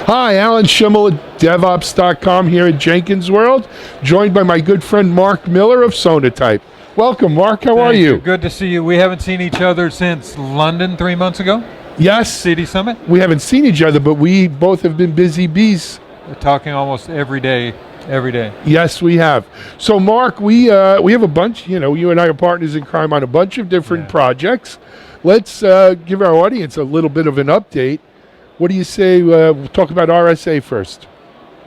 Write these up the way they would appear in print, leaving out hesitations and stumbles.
Hi, Alan Schimmel at DevOps.com here at Jenkins World, joined by my good friend Mark Miller of Sonatype. Welcome, Mark. How are you? Good to see you. We haven't seen each other since London 3 months ago. Yes. City Summit. We haven't seen each other, but we both have been busy bees. We're talking almost every day. Yes, we have. So, Mark, we have a bunch. You and I are partners in crime on a bunch of different projects. Let's give our audience a little bit of an update. What do you say? We'll talk about RSA first.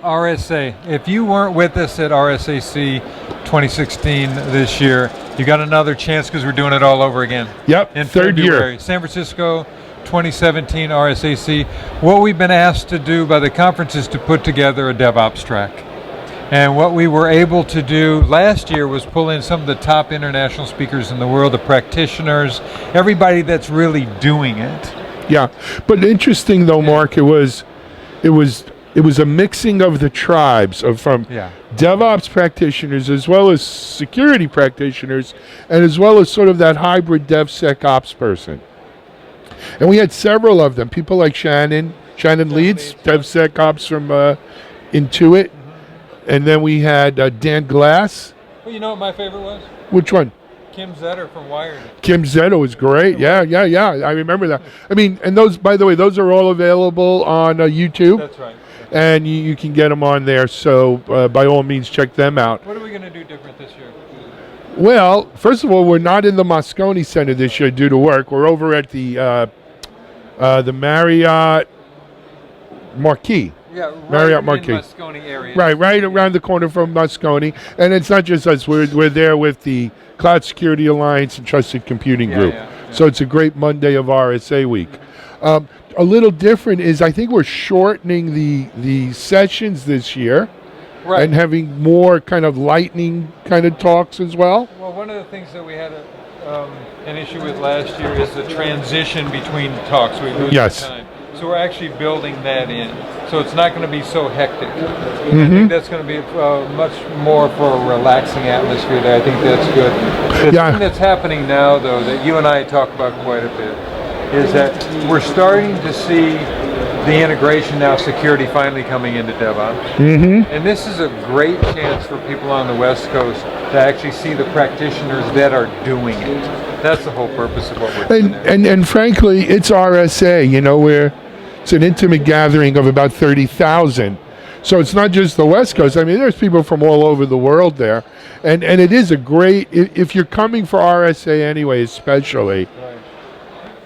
RSA. If you weren't with us at RSAC 2016 this year, you got another chance because we're doing it all over again. Yep. In third February. year. San Francisco 2017 RSAC. What we've been asked to do by the conference is to put together a DevOps track. And what we were able to do last year was pull in some of the top international speakers in the world, the practitioners, everybody that's really doing it. Yeah, but interesting though, Mark. It was a mixing of the tribes from DevOps practitioners as well as security practitioners, and as well as sort of that hybrid DevSecOps person. And we had several of them. People like Shannon Leeds, DevSecOps from Intuit, and then we had Dan Glass. Well, you know what my favorite was? Which one? Kim Zetter from Wired. Kim Zetter was great. Yeah. I remember that. I mean, and those, by the way, those are all available on YouTube. That's right. And you can get them on there. So by all means, check them out. What are we going to do different this year? Well, first of all, we're not in the Moscone Center this year due to work. We're over at the Marriott Marquis. Yeah, Marriott Marquis. In Moscone area. Right around the corner from Moscone. And it's not just us. We're there with the Cloud Security Alliance and Trusted Computing Group. So it's a great Monday of RSA week. A little different is I think we're shortening the sessions this year and having more kind of lightning kind of talks as well. Well, one of the things that we had an issue with last year is the transition between talks. We lose time. So we're actually building that in. So it's not going to be so hectic. I think that's going to be much more for a relaxing atmosphere there. I think that's good. The thing that's happening now, though, that you and I talk about quite a bit, is that we're starting to see the integration now, security finally coming into DevOps. And this is a great chance for people on the West Coast to actually see the practitioners that are doing it. That's the whole purpose of what we're doing. And frankly, it's RSA, it's an intimate gathering of about 30,000. So it's not just the West Coast. I mean, there's people from all over the world there. And it is a great, if you're coming for RSA anyway, especially,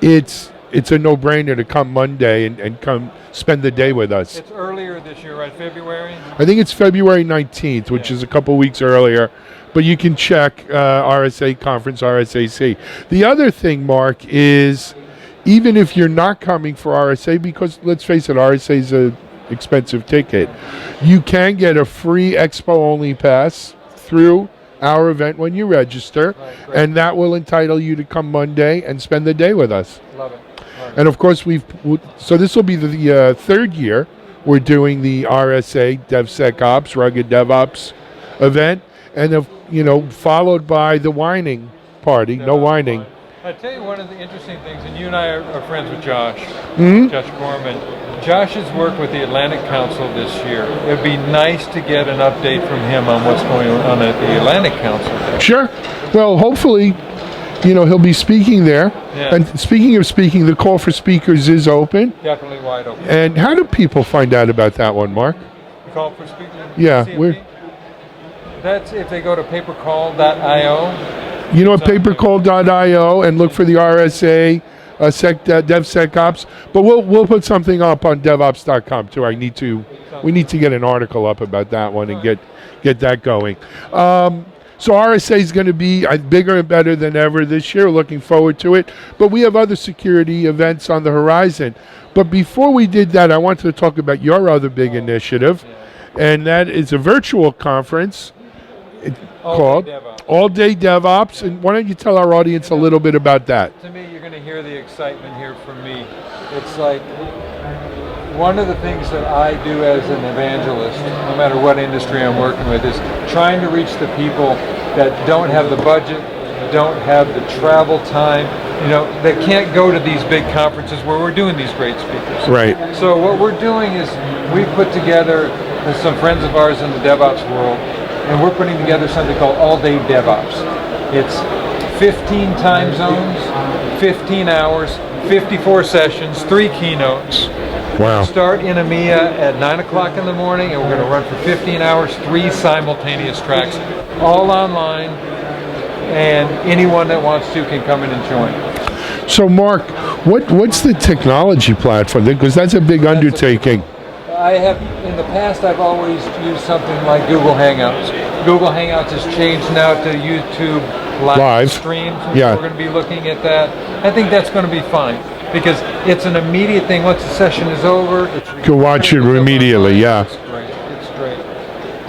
it's a no-brainer to come Monday and come spend the day with us. It's earlier this year, right? February? I think it's February 19th, which is a couple weeks earlier. But you can check RSA Conference, RSAC. The other thing, Mark, is even if you're not coming for RSA, because let's face it, RSA is an expensive ticket, you can get a free Expo-only pass through our event when you register, and that will entitle you to come Monday and spend the day with us. Love it. And of course, so this will be the third year we're doing the RSA DevSecOps, Rugged DevOps event, and followed by the whining party, no whining. I tell you one of the interesting things, and you and I are friends with Josh, Josh Corman. Josh's work with the Atlantic Council this year. It would be nice to get an update from him on what's going on at the Atlantic Council. Sure. Well, hopefully, he'll be speaking there. Yeah. And speaking of speaking, the call for speakers is open. Definitely wide open. And how do people find out about that one, Mark? The call for speakers? Yeah. That's if they go to papercall.io. Papercall.io and look for the RSA DevSecOps. But we'll put something up on DevOps.com too. We need to get an article up about that one and get that going. So RSA is going to be bigger and better than ever this year. Looking forward to it. But we have other security events on the horizon. But before we did that, I wanted to talk about your other big initiative, and that is a virtual conference called All Day DevOps. And why don't you tell our audience a little bit about that? To me, you're going to hear the excitement here from me. It's like one of the things that I do as an evangelist, no matter what industry I'm working with, is trying to reach the people that don't have the budget, don't have the travel time, that can't go to these big conferences where we're doing these great speakers. Right. So what we're doing is we put together some friends of ours in the DevOps world, and we're putting together something called All Day DevOps. It's 15 time zones, 15 hours, 54 sessions, 3 keynotes. Wow. Start in EMEA at 9 o'clock in the morning, and we're going to run for 15 hours, 3 simultaneous tracks, all online, and anyone that wants to can come in and join. So Mark, what's the technology platform? Because that's a big undertaking. I have, in the past, I've always used something like Google Hangouts. Google Hangouts has changed now to YouTube live streams. Yeah. We're going to be looking at that. I think that's going to be fine because it's an immediate thing. Once the session is over, you can watch it immediately. Yeah. It's great. It's great.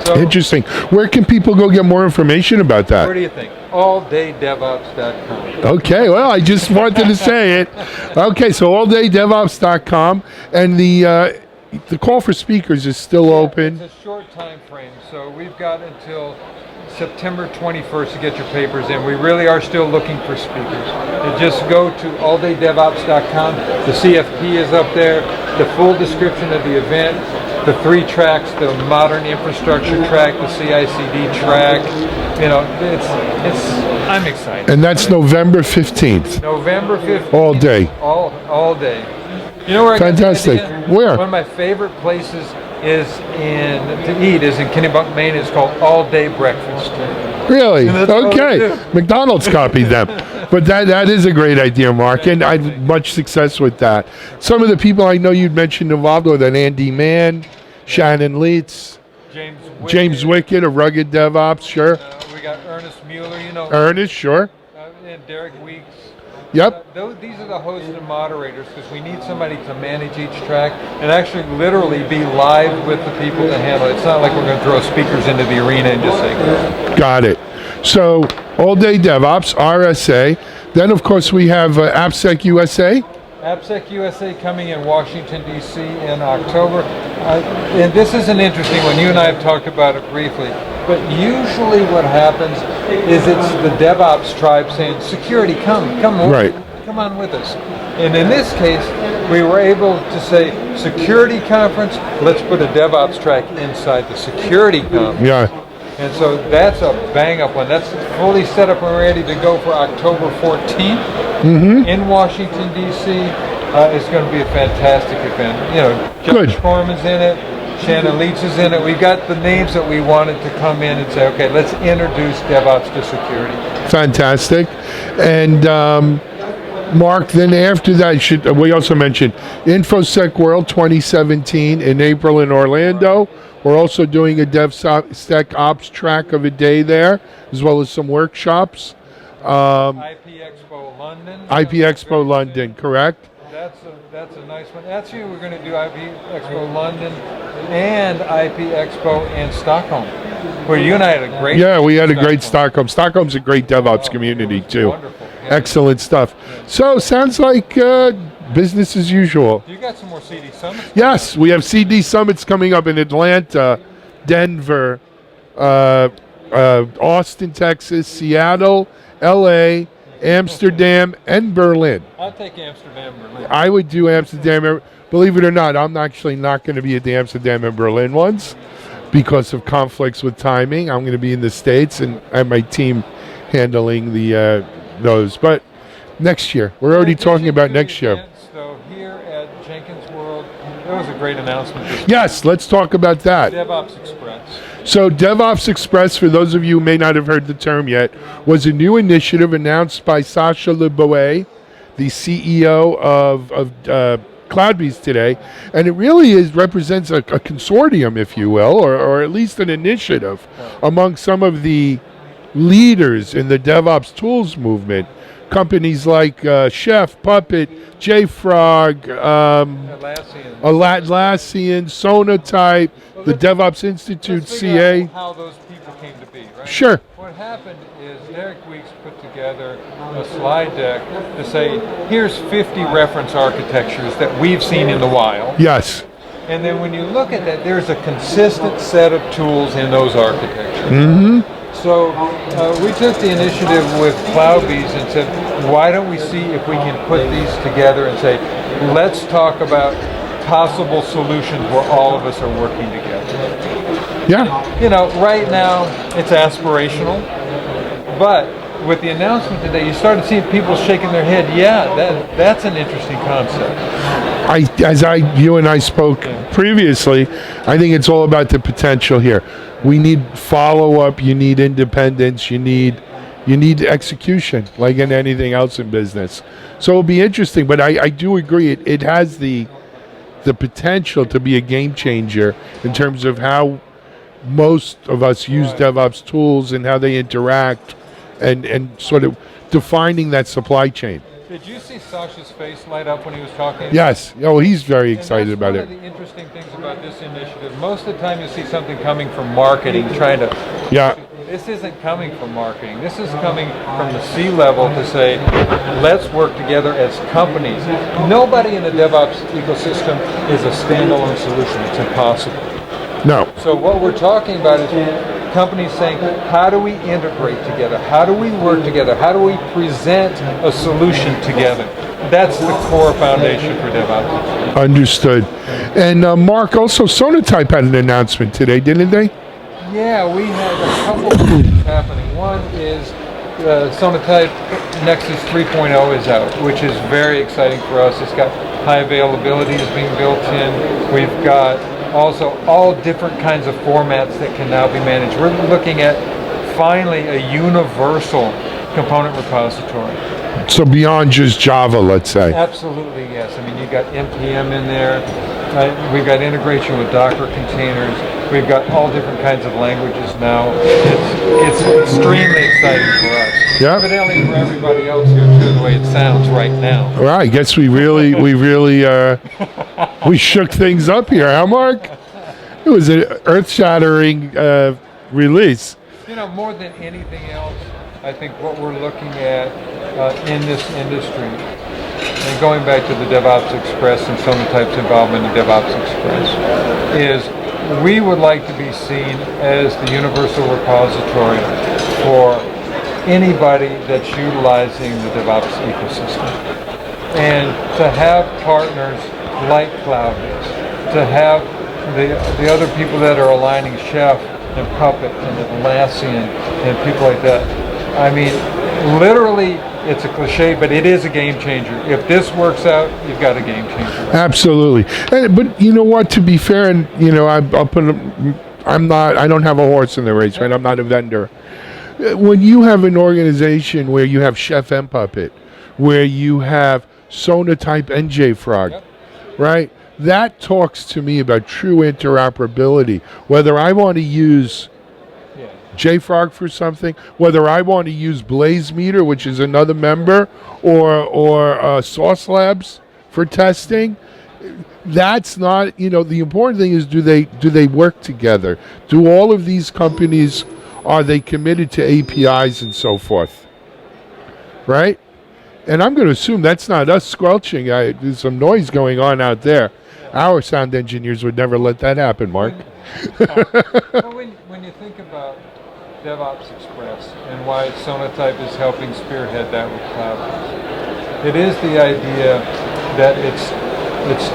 So, interesting. Where can people go get more information about that? Where do you think? alldaydevops.com. Okay, well, I just wanted to say it. Okay, so alldaydevops.com, and the call for speakers is still open. It's a short time frame, so we've got until September 21st to get your papers in. We really are still looking for speakers. You just go to alldaydevops.com. The CFP is up there, the full description of the event, the 3 tracks, the modern infrastructure track, the CI/CD track. You know, I'm excited. And that's November 15th. November 15th. All day. All day. You know where Fantastic. I got Where? One of my favorite places to eat is in Kennebunk, Maine. It's called All Day Breakfast. Really? That's Okay. McDonald's copied them. But that is a great idea, Mark, and I've had much success with that. Some of the people I know you'd mentioned involved with that, Andy Mann, Shannon Leitz, James Wickett of Rugged DevOps, sure. We got Ernest Mueller, you know. Ernest, sure. And Derek Weeks. Yep. These are the hosts and moderators because we need somebody to manage each track and actually literally be live with the people to handle it. It's not like we're going to throw speakers into the arena and just say, go. Got it. So, All Day DevOps, RSA. Then, of course, we have AppSec USA. AppSec USA coming in Washington, D.C. in October. And this is an interesting one. You and I have talked about it briefly. But usually what happens is it's the DevOps tribe saying, security, come on, right. Come on with us. And in this case, we were able to say, security conference, let's put a DevOps track inside the security conference. Yeah. And so that's a bang-up one. That's fully set up and ready to go for October 14th in Washington, D.C. It's going to be a fantastic event. You know, Josh Corman's in it. Shannon Leitz is in it. We've got the names that we wanted to come in and say, okay, let's introduce DevOps to security. Fantastic. And Mark, then after that, we also mentioned InfoSec World 2017 in April in Orlando. We're also doing a DevSecOps track of a day there, as well as some workshops. IP Expo London. IP Expo London, correct? That's a nice one. Actually, we're going to do IP Expo London and IP Expo in Stockholm, where you and I had a great. Yeah, we had a great Stockholm. Stockholm's a great DevOps community too. Wonderful. Yeah. Excellent stuff. Yeah. So sounds like business as usual. You got some more CD summits? Yes, we have CD summits coming up in Atlanta, Denver, Austin, Texas, Seattle, LA, Amsterdam, and Berlin. I'll take Amsterdam, Berlin. I would do Amsterdam. Believe it or not, I'm actually not going to be at the Amsterdam and Berlin ones because of conflicts with timing. I'm going to be in the States and I have my team handling those. But next year, we're already talking about next year. So here at Jenkins World, that was a great announcement. Yes, let's talk about that. DevOps Express. So DevOps Express, for those of you who may not have heard the term yet, was a new initiative announced by Sasha Leboe, the CEO of CloudBees today, and it really represents a consortium, if you will, or at least an initiative among some of the leaders in the DevOps tools movement. Companies like Chef, Puppet, JFrog, Atlassian, Sonaytype, the DevOps Institute, CA. How those people came to be, right? Sure. What happened is Derek Weeks put together a slide deck to say, here's 50 reference architectures that we've seen in the wild. Yes. And then when you look at that, there's a consistent set of tools in those architectures. Mm-hmm. So we took the initiative with CloudBees and said, why don't we see if we can put these together and say, let's talk about possible solutions where all of us are working together. Yeah. You know, right now it's aspirational, but with the announcement today, you started seeing people shaking their head. Yeah, that's an interesting concept. You and I spoke previously, I think it's all about the potential here. We need follow-up, you need independence, you need execution, like in anything else in business. So it'll be interesting, but I do agree, it has the potential to be a game changer in terms of how most of us use DevOps tools and how they interact and sort of defining that supply chain. Did you see Sasha's face light up when he was talking? Yes. Oh, he's very excited about it. One of the interesting things about this initiative, most of the time you see something coming from marketing trying to... Yeah. This isn't coming from marketing. This is coming from the C-level to say, let's work together as companies. Nobody in the DevOps ecosystem is a standalone solution. It's impossible. No. So what we're talking about is companies saying, how do we integrate together? How do we work together? How do we present a solution together? That's the core foundation for DevOps. Understood. And Mark, also Sonaytype had an announcement today, didn't they? Yeah, we had a couple of things happening. One is Sonaytype Nexus 3.0 is out, which is very exciting for us. It's got high availability is being built in. We've got also all different kinds of formats that can now be managed. We're looking at finally a universal component repository. So beyond just Java, let's say. Absolutely, yes. I mean, you've got NPM in there. Right? We've got integration with Docker containers. We've got all different kinds of languages now. It's extremely exciting for us. Yeah. Evidently for everybody else here too, the way it sounds right now. Well, I guess we really we shook things up here, huh, Mark? It was an earth-shattering release. You know, more than anything else, I think what we're looking at in this industry, and going back to the DevOps Express and Sonaytype's involvement in DevOps Express, is we would like to be seen as the universal repository for anybody that's utilizing the DevOps ecosystem. And to have partners like CloudBase, to have the other people that are aligning Chef and Puppet and Atlassian and people like that. I mean, literally, it's a cliche, but it is a game changer. If this works out, you've got a game changer. Absolutely. But you know what? To be fair, and you know, I don't have a horse in the race, right? I'm not a vendor. When you have an organization where you have Chef and Puppet, where you have Sonaytype and JFrog, yep, right? That talks to me about true interoperability. Whether I want to use JFrog for something, whether I want to use BlazeMeter, which is another member, or Sauce Labs for testing, that's not, you know, the important thing is do they work together? Do all of these companies, are they committed to APIs and so forth? Right? And I'm going to assume that's not us squelching. There's some noise going on out there. Our sound engineers would never let that happen, Mark. Well, when you think about DevOps Express and why Sonaytype is helping spearhead that with CloudBase, it is the idea that it's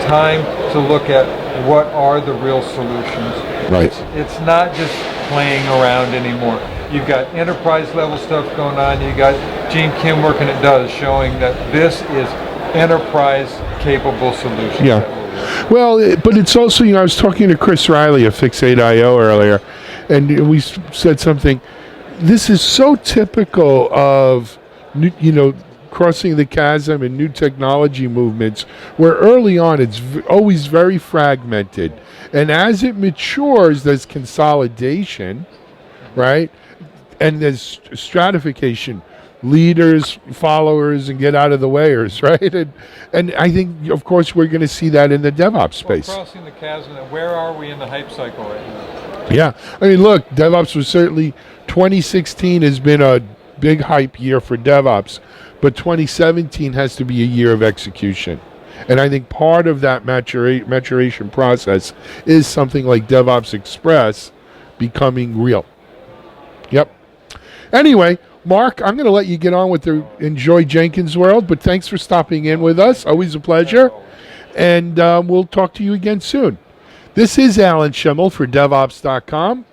time to look at what are the real solutions. Right. It's not just playing around anymore. You've got enterprise level stuff going on. You got Gene Kim working at DOES showing that this is enterprise capable solutions. Yeah. Well, but it's also, you know, I was talking to Chris Riley of Fix8.io earlier, and we said something. This is so typical of, you know, crossing the chasm and new technology movements, where early on it's always very fragmented. And as it matures, there's consolidation, right? And there's stratification. Leaders, followers, and get out of the wayers, right? And I think, of course, we're going to see that in the DevOps space. Well, crossing the chasm, where are we in the hype cycle right now? Yeah. I mean, look, DevOps was certainly, 2016 has been a big hype year for DevOps, but 2017 has to be a year of execution. And I think part of that maturation process is something like DevOps Express becoming real. Yep. Anyway, Mark, I'm going to let you get on with enjoy Jenkins World, but thanks for stopping in with us. Always a pleasure. and we'll talk to you again soon. This is Alan Schimmel for DevOps.com.